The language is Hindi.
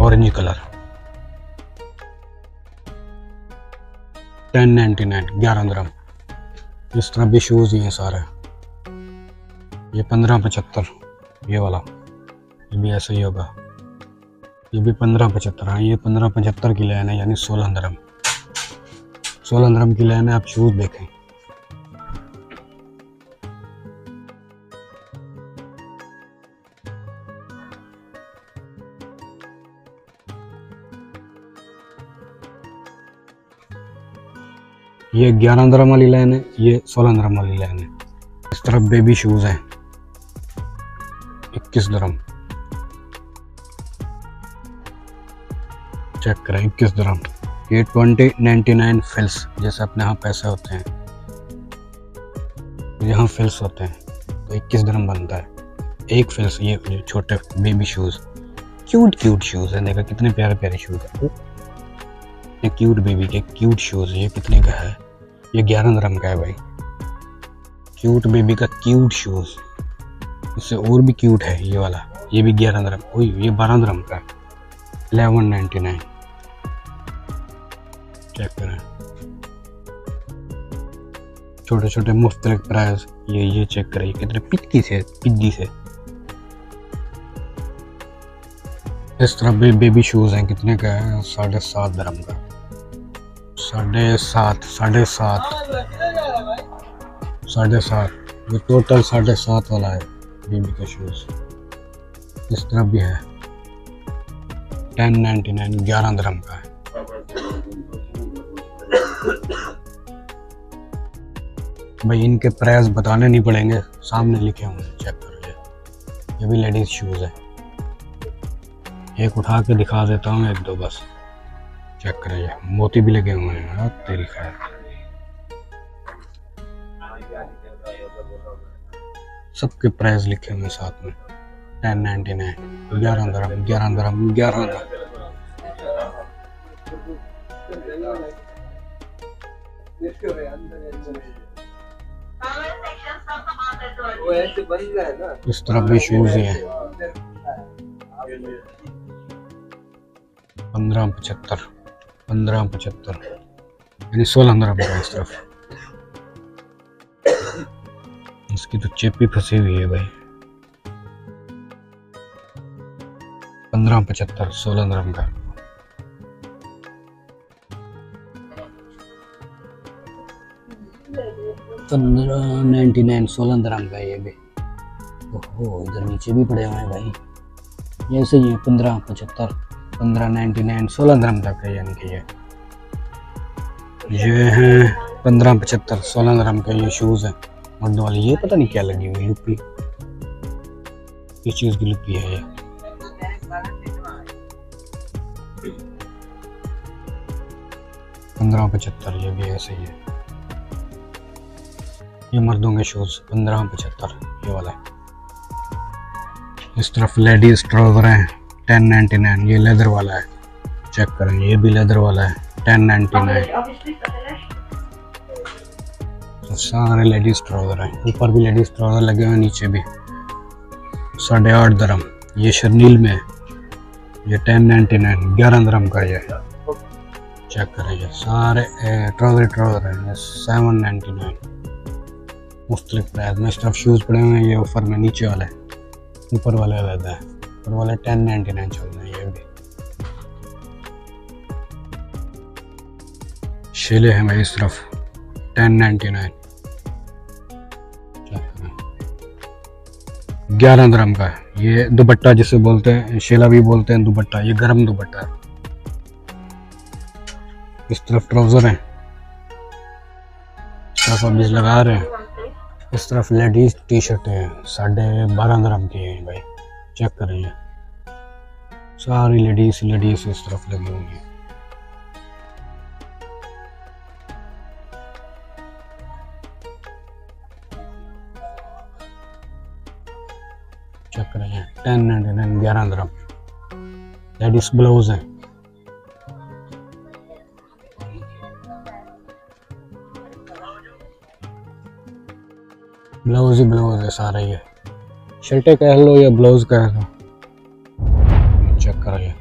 ऑरेंज कलर 1099 11 दिरहम। इस तरह भी शूज़ ही हैं सारे। ये 1575 ये वाला, ये भी ऐसा ही होगा। ये भी 1575। हाँ ये 1575 की लाइन है, यानी 16 दिरहम। 16 दिरहम की लाइन है। आप शूज़ देखें। ये 11 दिरहम वाली लाइन है, ये 16 दिरहम वाली लाइन है। इस तरफ बेबी शूज़ हैं 21 दिरहम। चेक करें 21 दिरहम। ये 2099 फिल्स, जैसे अपने यहाँ पैसे होते हैं, यहाँ फिल्स होते हैं, तो 21 दिरहम बनता है एक फिल्स। ये छोटे बेबी शूज़, क्यूट शूज़ हैं। देखो कितने प्यारे प्यारे शूज़ हैं, ये क्यूट बेबी के क्यूट शूज़। ये कितने का है? ये 11 दिरहम का है भाई। क्यूट बेबी का क्यूट शूज़। इससे और भी क्यूट है ये वाला, ये भी 11 दिरहम। ओए ये 12 दिरहम का है, 1199। चेक करें छोटे छोटे मुख्तलिफ प्राइस। ये चेक करें कितने पिद्दी से। इस तरह भी बेबी शूज़ हैं। कितने का है? 7.5 दिरहम का। 7.5 ये टोटल 7.5 वाला है बेबी का शूज़। इस तरह भी है 1099 11 दिरहम का है। भाई इनके प्राइस बताने नहीं पड़ेंगे, सामने लिखे होंगे। चेक करो ये भी लेडीज शूज़ है। एक उठा के दिखा देता हूँ, एक दो बस। चेक करिए मोती भी लगे हुए हैं। तेरी खैर, सबके प्राइस लिखे हुए साथ में। 1099 11 दिरहम 11 दिरहम 11 दिरहम। इस तरह भी शूज़ ही हैं 1575 यानी 16 दिरहम का। इस तरफ इसकी तो चिप ही फंसी हुई है भाई। 1575 16 दिरहम का। $15.99 16 दिरहम का ये भी। ओहो इधर नीचे भी पड़े हुए हैं भाई। ये ऐसे ही है 1575 15.99 16 दिरहम तक है, यानी कि ये है 1575 16 दिरहम का ये शूज़ है मर्दों वाली। ये पता नहीं क्या लगी हुई लुप्पी, किस चीज़ की लुप्पी है ये। $15.75 ये भी ऐसे ही है। ये मर्दों के शूज़ 15.75 ये वाला है। इस तरफ लेडीज ट्राउज़र हैं 1099। ये लेदर वाला है। चेक करें ये भी लेदर वाला है 1099। तो सारे लेडीज ट्राउज़र हैं। ऊपर भी लेडीज ट्राउज़र लगे हुए, नीचे भी। 8.5 दिरहम। ये शर्नील में है, ये 1099 11 दिरहम का ये। चेक करें ये सारे ट्राउज़र हैं 799 मुख्तलिफ प्राइस में। इस तरफ शूज़ पड़े हुए हैं, ये ऑफर में नीचे वाला है, ऊपर वाला अलग है। ऊपर वाला 1099 चल रहा है। ये भी शेले हैं भाई इस तरफ 1099। 11 दिरहम का है। ये दुपट्टा जिसे बोलते हैं, शेला भी बोलते हैं दुपट्टा। ये गर्म दुपट्टा है। इस तरफ ट्राउज़र हैं, इस तरफ हम लगा रहे हैं। इस तरफ लेडीज टी शर्ट है 12.5 दिरहम की है भाई। चेक करें सारी लेडीज इस तरफ लगी हुई है। चेक करें 1099 11 दिरहम। लेडीज ब्लाउज है। ब्लाउज ही ब्लाउज है सारा। ये शर्टें कह लो या ब्लाउज कह लो। चेक करिए